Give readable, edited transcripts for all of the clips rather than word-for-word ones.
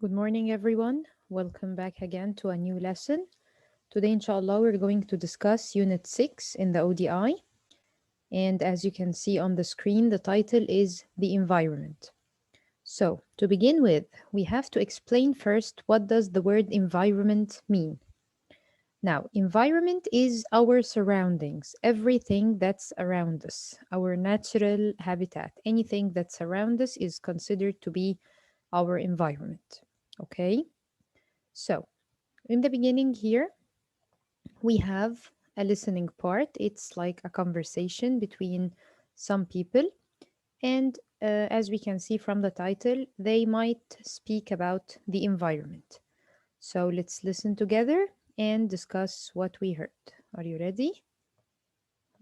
Good morning, everyone. Welcome back again to a new lesson. Today, inshallah, we're going to discuss Unit 6 in the ODI. And as you can see on the screen, the title is The Environment. So, to begin with, we have to explain first what does the word environment mean. Now, environment is our surroundings, everything that's around us, our natural habitat. Anything that's around us is considered to be our environment. Okay? So, in the beginning here, we have a listening part. It's like a conversation between some people. And as we can see from the title, they might speak about the environment. So, let's listen together and discuss what we heard. Are you ready?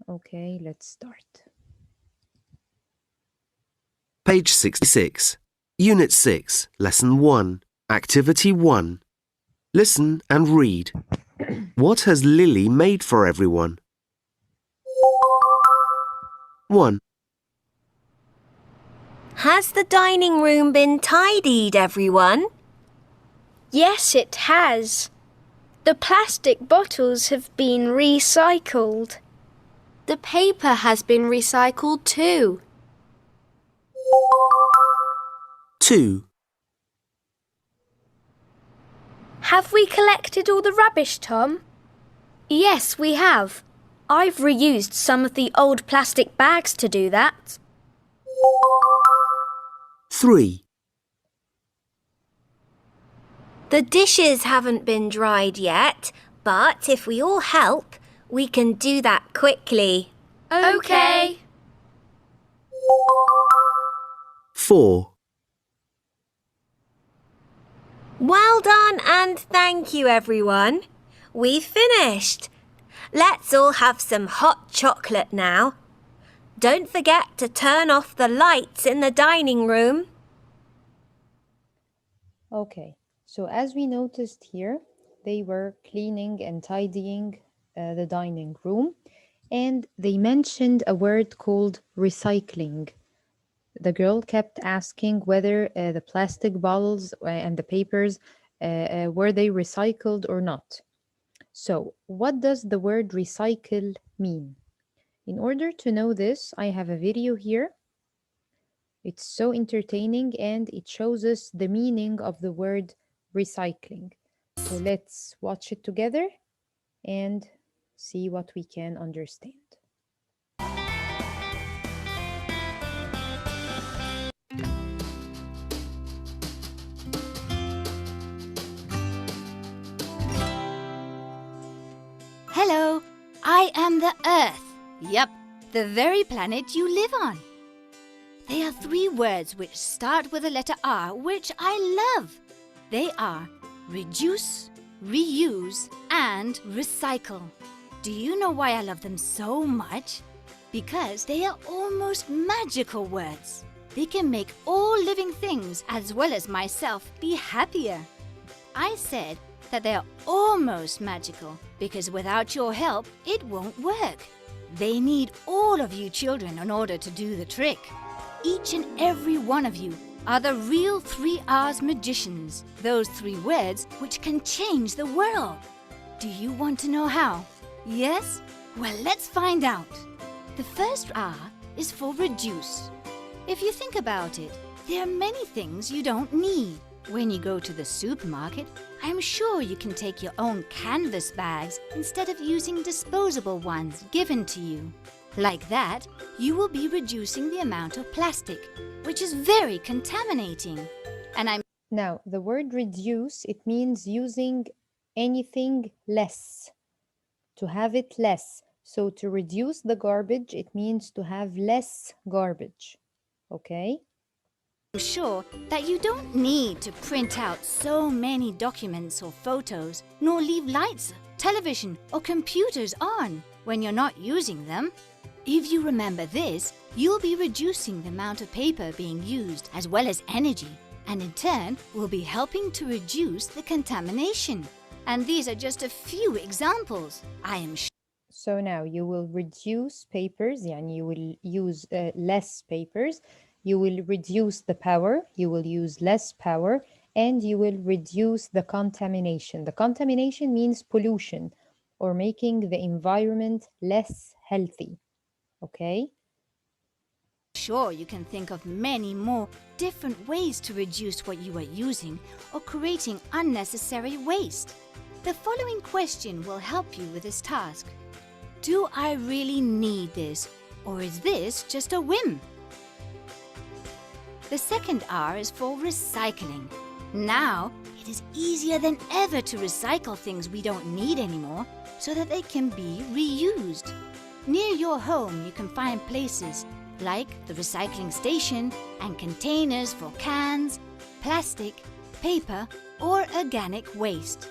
Okay, let's start. Page 66, Unit 6, Lesson 1, Activity 1. Listen and read. What has Lily made for everyone? 1, Has the dining room been tidied, everyone? Yes, it has. The plastic bottles have been recycled. The paper has been recycled too. 2, Have we collected all the rubbish, Tom? Yes, we have. I've reused some of the old plastic bags to do that. 3, The dishes haven't been dried yet, but if we all help, we can do that quickly. Okay. 4, Well done and thank you, everyone. We've finished. Let's all have some hot chocolate now. Don't forget to turn off the lights in the dining room. Okay, so as we noticed here, they were cleaning and tidying the dining room, and they mentioned a word called recycling. The girl kept asking whether the plastic bottles and the papers were they recycled or not. So, what does the word recycle mean? In order to know this, I have a video here. It's so entertaining and it shows us the meaning of the word recycling. So let's watch it together and see what we can understand. Hello, I am the Earth. Yep, the very planet you live on. There are 3 words which start with the letter R, which I love. They are reduce, reuse, and recycle. Do you know why I love them so much? Because they are almost magical words. They can make all living things, as well as myself, be happier. I said that they are almost magical because without your help, it won't work. They need all of you children in order to do the trick. Each and every one of you are the real 3 R's magicians, those 3 words which can change the world. Do you want to know how? Yes? Well, let's find out. The first R is for reduce. If you think about it, there are many things you don't need. When you go to the supermarket, I'm sure you can take your own canvas bags instead of using disposable ones given to you. Like that, you will be reducing the amount of plastic, which is very contaminating. Now, the word reduce, it means using anything less, to have it less. So to reduce the garbage, it means to have less garbage. Okay? I'm sure that you don't need to print out so many documents or photos, nor leave lights, television, or computers on when you're not using them. If you remember this, you'll be reducing the amount of paper being used as well as energy, and in turn will be helping to reduce the contamination. And these are just a few examples. I am sure. So now you will reduce papers, yani you will use less papers. You will reduce the power, you will use less power, and you will reduce the contamination. The contamination means pollution or making the environment less healthy. Okay? Sure, you can think of many more different ways to reduce what you are using or creating unnecessary waste. The following question will help you with this task. Do I really need this, or is this just a whim? The second R is for recycling. Now, it is easier than ever to recycle things we don't need anymore so that they can be reused. Near your home, you can find places like the recycling station and containers for cans, plastic, paper, or organic waste.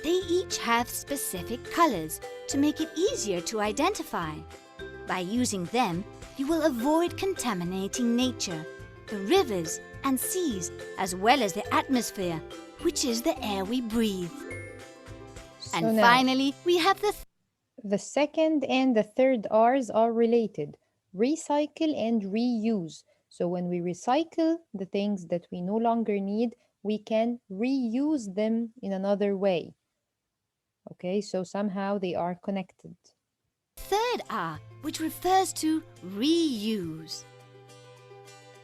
They each have specific colors to make it easier to identify. By using them, you will avoid contaminating nature, the rivers and seas, as well as the atmosphere, which is the air we breathe. So And now, finally, we have the second and the third R's are related. Recycle and reuse. So when we recycle the things that we no longer need, we can reuse them in another way. Okay, so somehow they are connected. third R, which refers to reuse.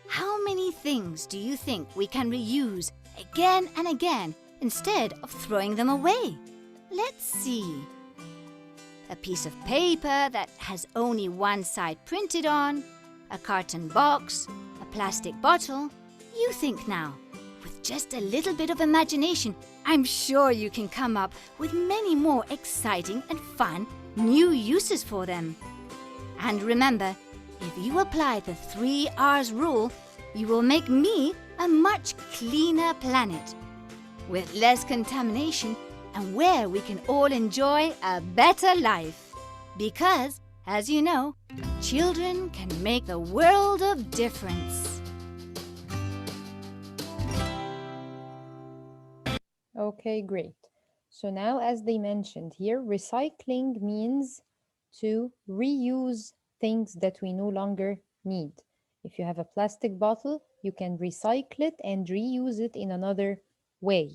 How many things do you think we can reuse again and again instead of throwing them away? Let's see. A piece of paper that has only one side printed on, a carton box, a plastic bottle. You think now. With just a little bit of imagination, I'm sure you can come up with many more exciting and fun new uses for them. And remember, if you apply the 3 R's rule, you will make me a much cleaner planet with less contamination and where we can all enjoy a better life. Because, as you know, children can make the world of difference. Okay, great. So now, as they mentioned here, recycling means to reuse things that we no longer need. If you have a plastic bottle, you can recycle it and reuse it in another way.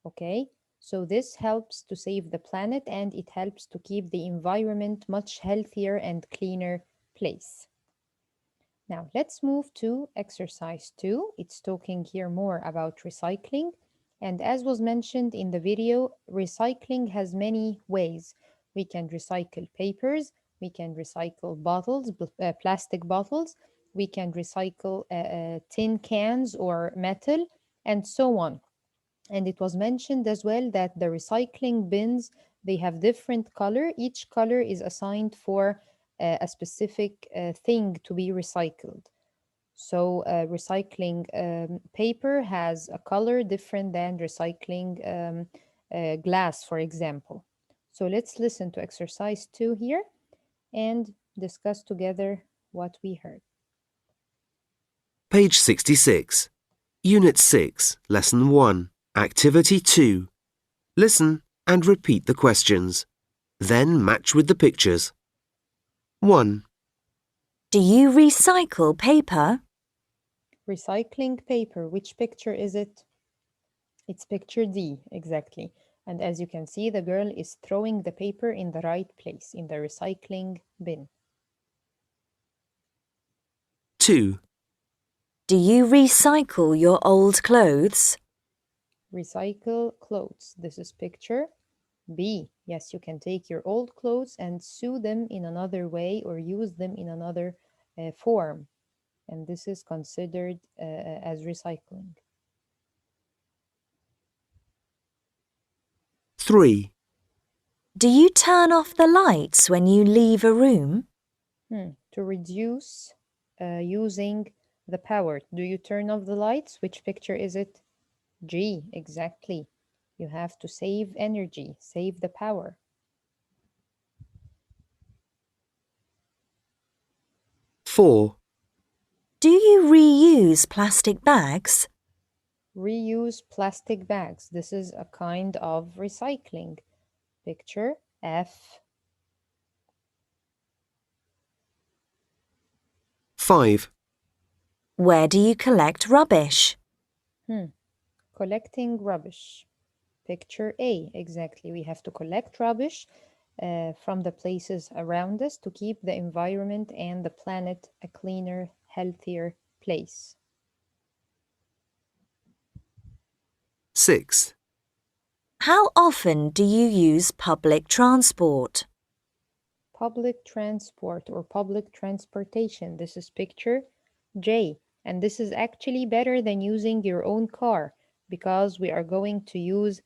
Okay? So this helps to save the planet and it helps to keep the environment much healthier and cleaner place. Now let's move to exercise 2. It's talking here more about recycling. And as was mentioned in the video, recycling has many ways. We can recycle papers, we can recycle bottles, plastic bottles, we can recycle tin cans or metal, and so on. And it was mentioned as well that the recycling bins, they have different color. Each color is assigned for a specific thing to be recycled. So recycling paper has a color different than recycling glass, for example. So let's listen to exercise 2 here and discuss together what we heard. Page 66. Unit 6, Lesson 1, Activity 2. Listen and repeat the questions. Then match with the pictures. 1. Do you recycle paper? Recycling paper, which picture is it? It's picture D, exactly. And as you can see, the girl is throwing the paper in the right place, in the recycling bin. 2. Do you recycle your old clothes? Recycle clothes. This is picture B. Yes, you can take your old clothes and sew them in another way or use them in another form. And this is considered as recycling. 3. Do you turn off the lights when you leave a room? To reduce using the power. Do you turn off the lights? Which picture is it? G, exactly. You have to save energy, save the power. 4. Do you reuse plastic bags? Reuse plastic bags. This is a kind of recycling. Picture F. 5. Where do you collect rubbish? Collecting rubbish. Picture A, exactly. We have to collect rubbish from the places around us to keep the environment and the planet a cleaner, healthier place. 6. How often do you use public transport? Public transport or public transportation. This is picture J. And this is actually better than using your own car because we are going to use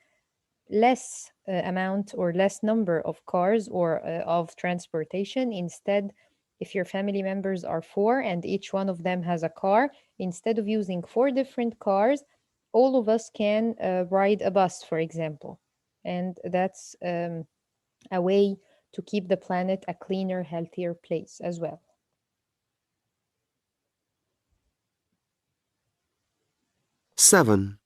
less amount or less number of cars or of transportation. Instead, if your family members are 4 and each one of them has a car, instead of using 4 different cars, all of us can ride a bus, for example. And that's a way to keep the planet a cleaner, healthier place as well. 7.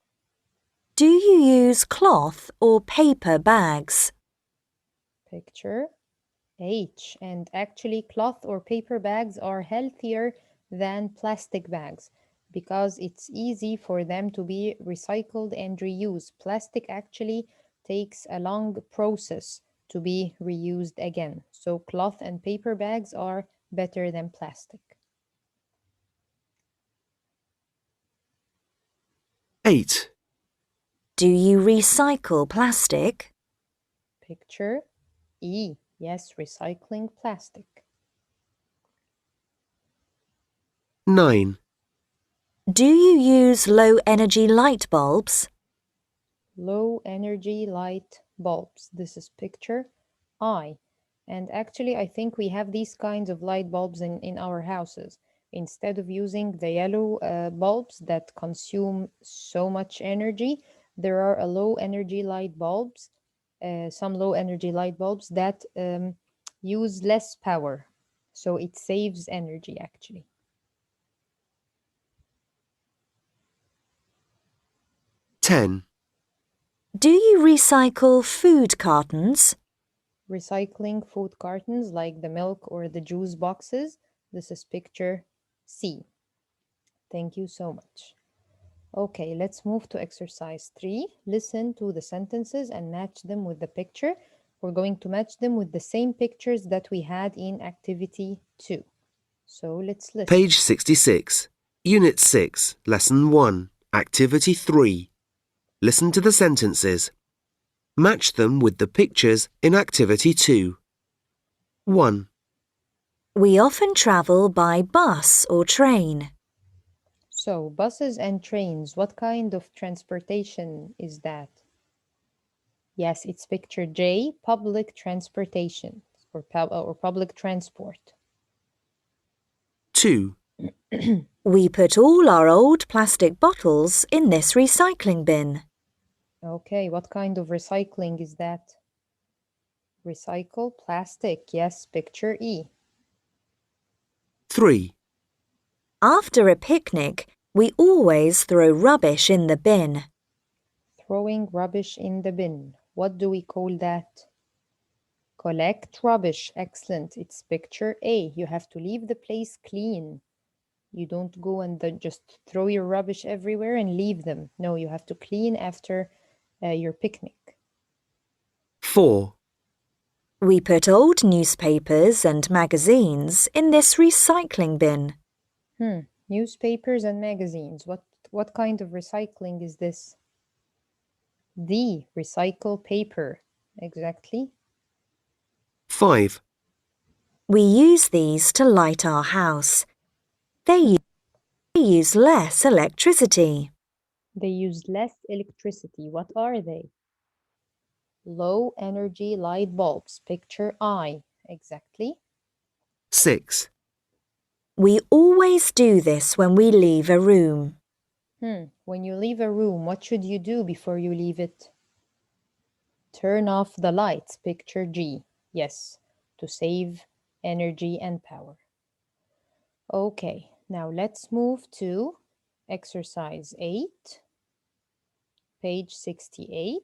Do you use cloth or paper bags? Picture H. And actually, cloth or paper bags are healthier than plastic bags because it's easy for them to be recycled and reused. Plastic actually takes a long process to be reused again. So cloth and paper bags are better than plastic. 8. Do you recycle plastic? Picture E. Yes, recycling plastic. 9. Do you use low-energy light bulbs? Low energy light bulbs. This is picture I. And actually, I think we have these kinds of light bulbs in our houses. Instead of using the yellow bulbs that consume so much energy, there are a low energy light bulbs, some low energy light bulbs that use less power. So it saves energy actually. 10. Do you recycle food cartons? Recycling food cartons like the milk or the juice boxes. This is picture C. Thank you so much. Okay, let's move to exercise 3. Listen to the sentences and match them with the picture. We're going to match them with the same pictures that we had in activity 2. So let's listen. Page 66. Unit 6, Lesson 1, Activity 3. Listen to the sentences. Match them with the pictures in Activity 2. 1. We often travel by bus or train. So, buses and trains, what kind of transportation is that? Yes, it's picture J, public transportation or public transport. 2. We put all our old plastic bottles in this recycling bin. Okay, what kind of recycling is that? Recycle plastic, yes, picture E. 3. After a picnic, we always throw rubbish in the bin. Throwing rubbish in the bin. What do we call that? Collect rubbish. Excellent. It's picture A. You have to leave the place clean. You don't go and just throw your rubbish everywhere and leave them. No, you have to clean after your picnic. 4. We put old newspapers and magazines in this recycling bin. Newspapers and magazines. What kind of recycling is this? The recycle paper. Exactly. 5. We use these to light our house. They use less electricity. They use less electricity. What are they? Low energy light bulbs. Picture I. Exactly. 6. We always do this when we leave a room. When you leave a room, what should you do before you leave it? Turn off the lights. Picture G. Yes, to save energy and power. Okay, now let's move to exercise 8, page 68.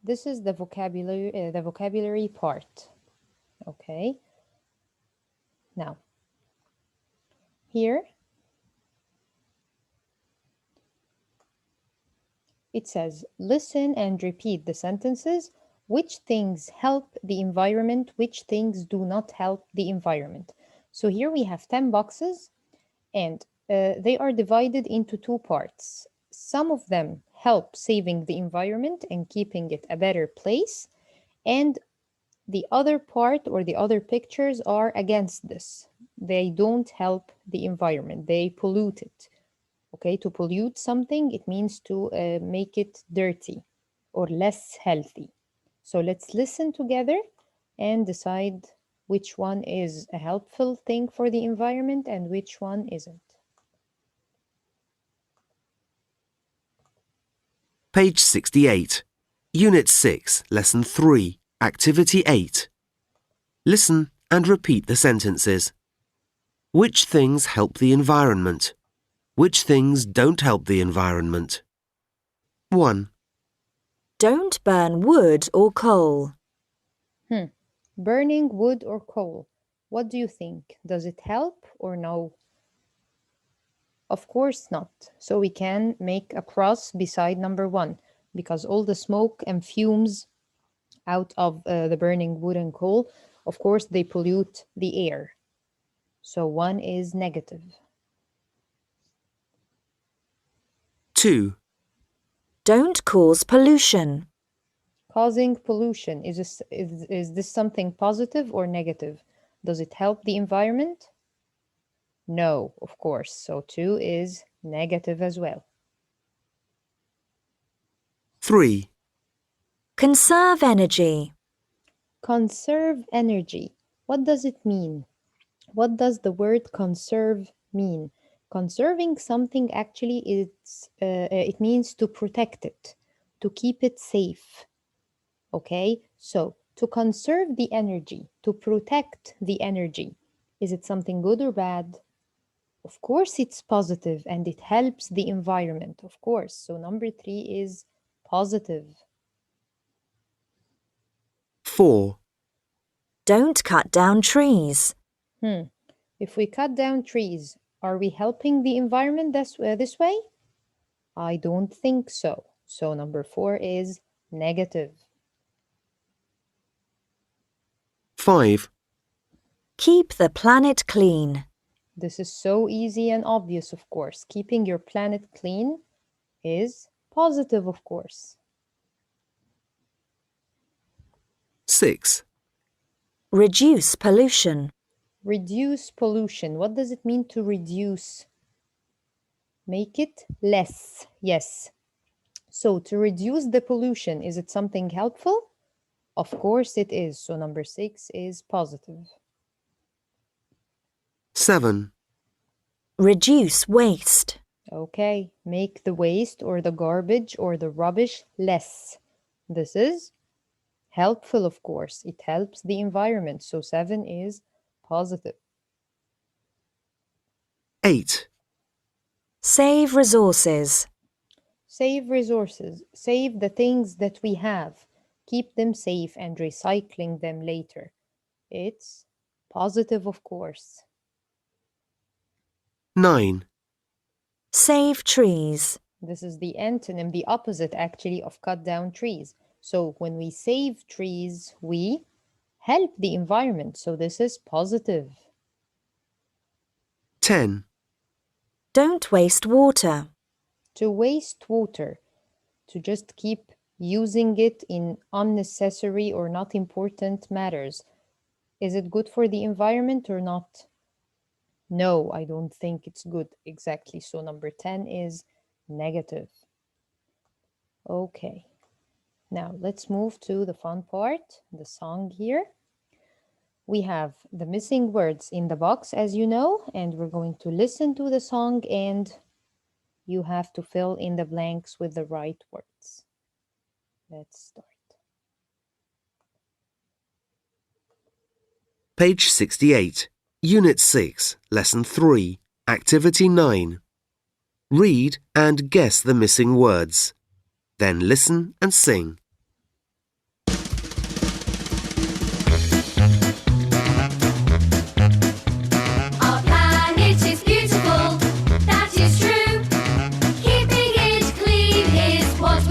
This is the vocabulary part. Okay. Now, here It says, listen and repeat the sentences. Which things help the environment? Which things do not help the environment? So here we have 10 boxes, and they are divided into 2 parts. Some of them help saving the environment and keeping it a better place, and the other part or the other pictures are against this. They don't help the environment, they pollute it. Okay, to pollute something, it means to make it dirty or less healthy. So let's listen together and decide which one is a helpful thing for the environment and which one isn't. Page 68. Unit 6, Lesson 3, Activity 8. Listen and repeat the sentences. Which things help the environment? Which things don't help the environment? 1. Don't burn wood or coal. Burning wood or coal. What do you think? Does it help or no? Of course not. So we can make a cross beside number 1 because all the smoke and fumes out of the burning wood and coal, of course, they pollute the air. So 1 is negative. 2. Don't cause pollution. Causing pollution, is this something positive or negative? Does it help the environment? No, of course. So 2 is negative as well. 3. Conserve energy. Conserve energy. What does it mean? What does the word conserve mean? Conserving something actually it means to protect it, to keep it safe. Okay, so to conserve the energy, to protect the energy, is it something good or bad? Of course it's positive and it helps the environment, of course. So number 3 is positive. 4. Don't cut down trees. If we cut down trees, are we helping the environment this way? I don't think so. So number 4 is negative. 5. Keep the planet clean. This is so easy and obvious, of course. Keeping your planet clean is positive, of course. 6. Reduce pollution. Reduce pollution. What does it mean to reduce? Make it less. Yes. So to reduce the pollution, is it something helpful? Of course it is. So number 6 is positive. 7. Reduce waste. Okay, make the waste or the garbage or the rubbish less. This is helpful, of course. It helps the environment. So 7 is positive. 8. Save resources. Save resources. Save the things that we have. Keep them safe and recycling them later. It's positive, of course. 9. Save trees. This is the antonym, the opposite actually of cut down trees. So when we save trees, we help the environment. So this is positive. 10. Don't waste water. To waste water, to just keep using it in unnecessary or not important matters. Is it good for the environment or not? No, I don't think it's good. Exactly. So number 10 is negative. Okay. Now let's move to the fun part, the song here. We have the missing words in the box, as you know, and we're going to listen to the song and you have to fill in the blanks with the right words. Let's start. Page 68. Unit 6, Lesson 3, Activity 9. Read and guess the missing words. Then listen and sing. Our planet is beautiful, that is true. Keeping it clean is what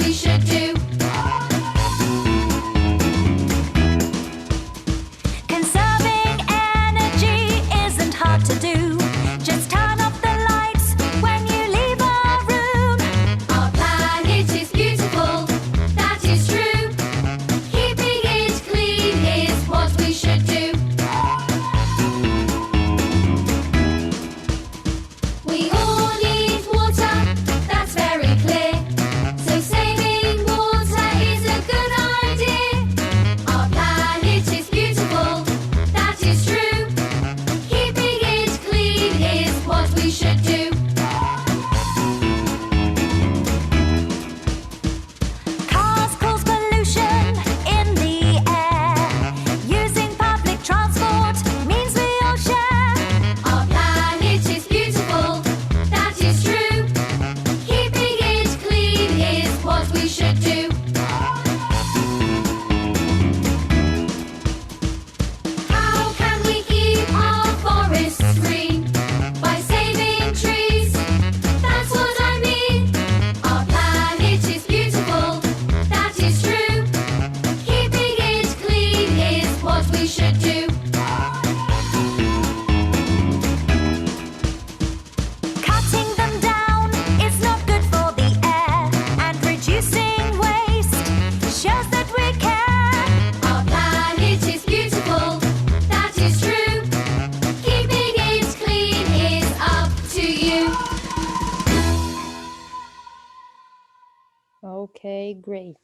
Okay, great.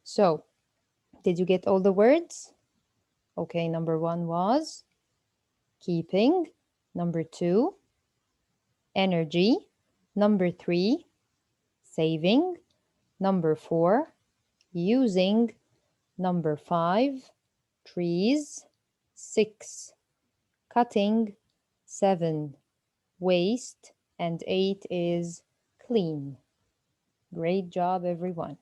So, did you get all the words? Okay, number 1 was keeping. Number 2, energy. Number 3, saving. Number 4, using. Number 5, trees. 6, cutting. 7, waste. And 8 is clean. Great job, everyone.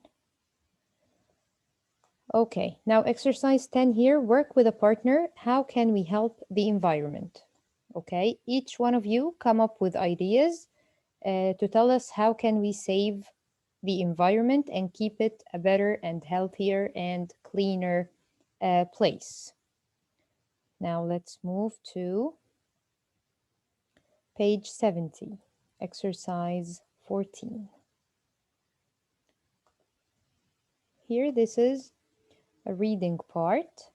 Okay, now exercise 10 here. Work with a partner. How can we help the environment? Okay, each one of you come up with ideas to tell us how can we save the environment and keep it a better and healthier and cleaner place. Now let's move to page 70, exercise 14. Here, this is a reading part,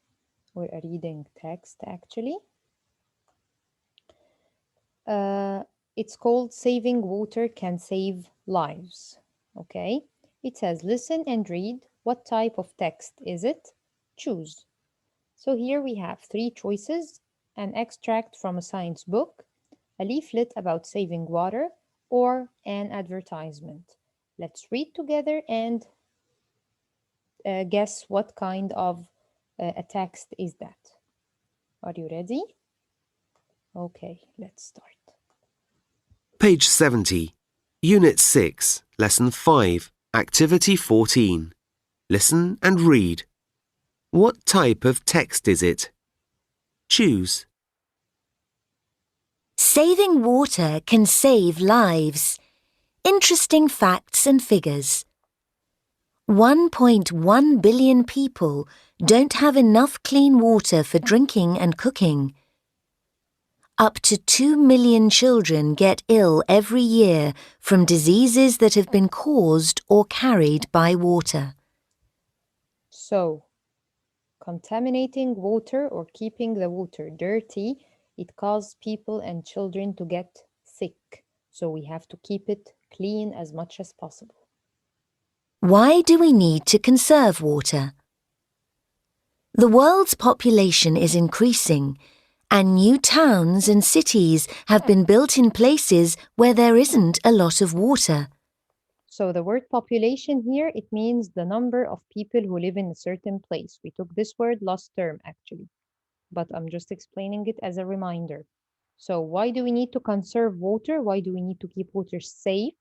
or a reading text actually. It's called Saving Water Can Save Lives. Okay, it says listen and read. What type of text is it? Choose. So here we have 3 choices: an extract from a science book, a leaflet about saving water, or an advertisement. Let's read together and guess what kind of a text is that. Are you ready? Okay, let's start. Page 70. Unit 6, Lesson 5, Activity 14. Listen and read. What type of text is it? Choose. Saving water can save lives. Interesting facts and figures. 1.1 billion people don't have enough clean water for drinking and cooking. Up to 2 million children get ill every year from diseases that have been caused or carried by water. So, contaminating water or keeping the water dirty, it causes people and children to get sick. So we have to keep it clean as much as possible. Why do we need to conserve water? The world's population is increasing, and new towns and cities have been built in places where there isn't a lot of water. So the word population here, it means the number of people who live in a certain place. We took this word last term actually, but I'm just explaining it as a reminder. So why do we need to conserve water? Why do we need to keep water safe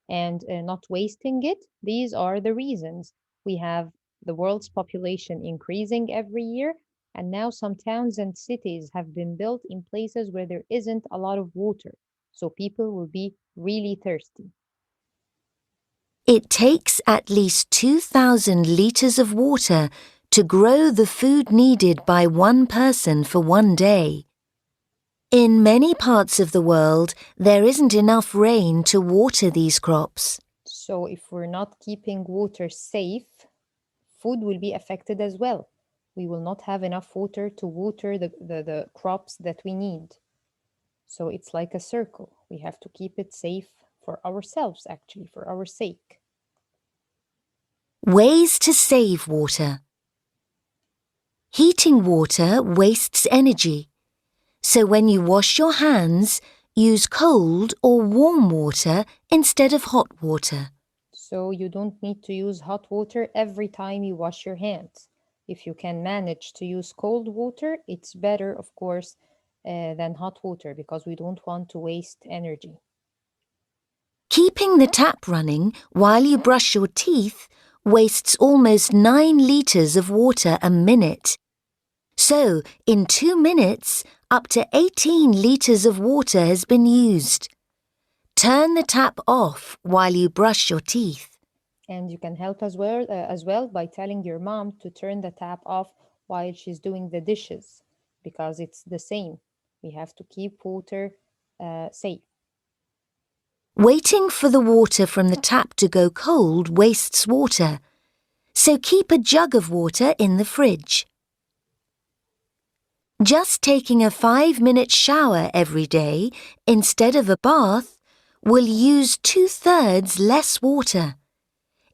and not wasting it? These are the reasons. We have the world's population increasing every year, and now some towns and cities have been built in places where there isn't a lot of water, so people will be really thirsty. It takes at least 2,000 litres of water to grow the food needed by one person for one day. In many parts of the world, there isn't enough rain to water these crops. So if we're not keeping water safe, food will be affected as well. We will not have enough water to water the crops that we need. So it's like a circle. We have to keep it safe for ourselves, actually, for our sake. Ways to save water. Heating water wastes energy. So when you wash your hands, use cold or warm water instead of hot water. So you don't need to use hot water every time you wash your hands. If you can manage to use cold water, it's better, of course, than hot water, because we don't want to waste energy. Keeping the tap running while you brush your teeth wastes almost 9 litres of water a minute. So, in 2 minutes, up to 18 litres of water has been used. Turn the tap off while you brush your teeth. And you can help as well by telling your mom to turn the tap off while she's doing the dishes, because it's the same. We have to keep water safe. Waiting for the water from the tap to go cold wastes water, so keep a jug of water in the fridge. Just taking a 5-minute shower every day instead of a bath will use 2/3 less water.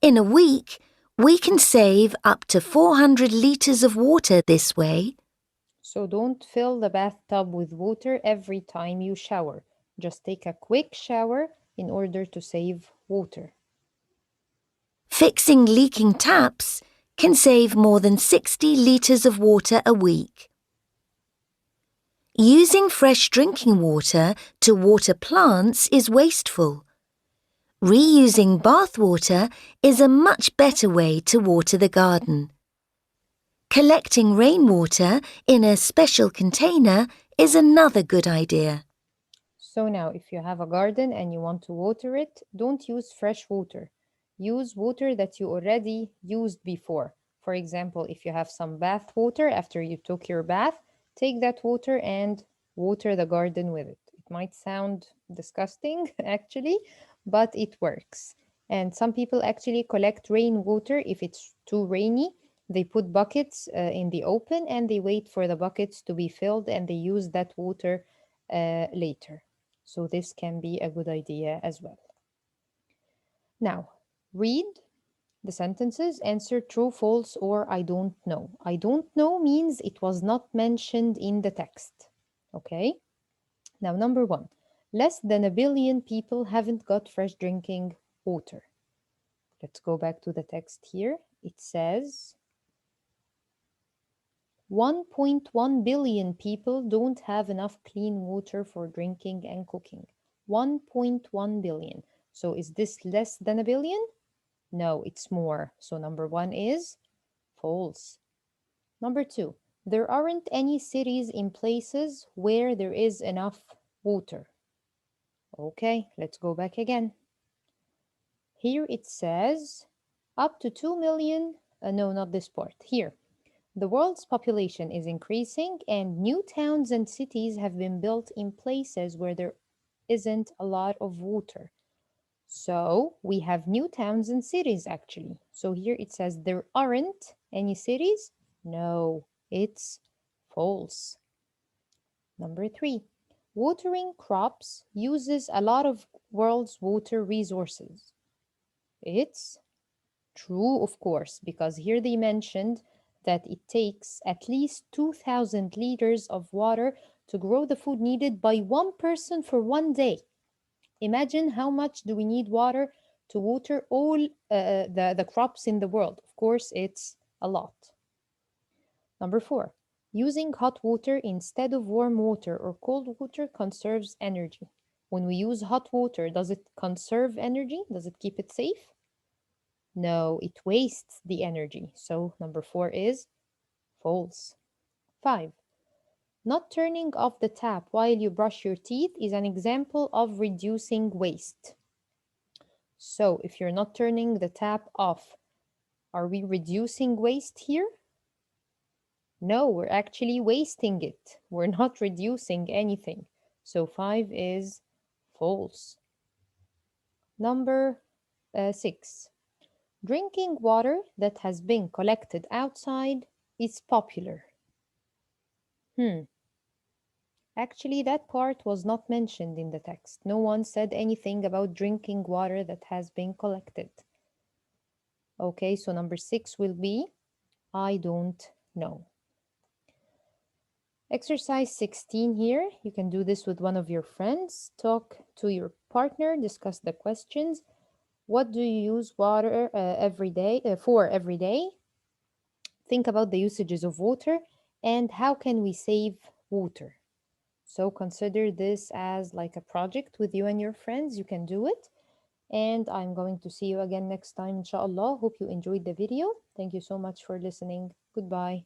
In a week, we can save up to 400 litres of water this way. So don't fill the bathtub with water every time you shower. Just take a quick shower in order to save water. Fixing leaking taps can save more than 60 litres of water a week. Using fresh drinking water to water plants is wasteful. Reusing bath water is a much better way to water the garden. Collecting rainwater in a special container is another good idea. So now, if you have a garden and you want to water it, don't use fresh water. Use water that you already used before. For example, if you have some bath water after you took your bath, take that water and water the garden with it. It might sound disgusting, actually, but it works. And some people actually collect rainwater if it's too rainy. They put buckets in the open and they wait for the buckets to be filled and they use that water later. So this can be a good idea as well. Now, read the sentences, answer true, false, or I don't know. I don't know means it was not mentioned in the text. Okay? Now, number 1. Less than 1 billion people haven't got fresh drinking water. Let's go back to the text here. It says 1.1 billion people don't have enough clean water for drinking and cooking. 1.1 billion. So is this less than 1 billion? No, it's more. So number 1 is false. Number 2, there aren't any cities in places where there is enough water. Okay, let's go back again. Here it says up to 2 million, no, not this part, here. The world's population is increasing and new towns and cities have been built in places where there isn't a lot of water. So we have new towns and cities actually. So here it says there aren't any cities. No, it's false. Number 3, watering crops uses a lot of world's water resources. It's true, of course, because here they mentioned that it takes at least 2,000 liters of water to grow the food needed by one person for one day. Imagine how much do we need water to water all the crops in the world. Of course, it's a lot. Number 4, using hot water instead of warm water or cold water conserves energy. When we use hot water, does it conserve energy? Does it keep it safe? No, it wastes the energy. So number 4 is false. 5, not turning off the tap while you brush your teeth is an example of reducing waste. So if you're not turning the tap off, are we reducing waste here? No, we're actually wasting it. We're not reducing anything. So 5 is false. Number 6. Drinking water that has been collected outside is popular. Actually, that part was not mentioned in the text. No one said anything about drinking water that has been collected. Okay, so number 6 will be I don't know. Exercise 16 here. You can do this with one of your friends. Talk to your partner, discuss the questions. What do you use water every day? Think about the usages of water and how can we save water. So consider this as like a project with you and your friends. You can do it. And I'm going to see you again next time, inshallah. Hope you enjoyed the video. Thank you so much for listening. Goodbye.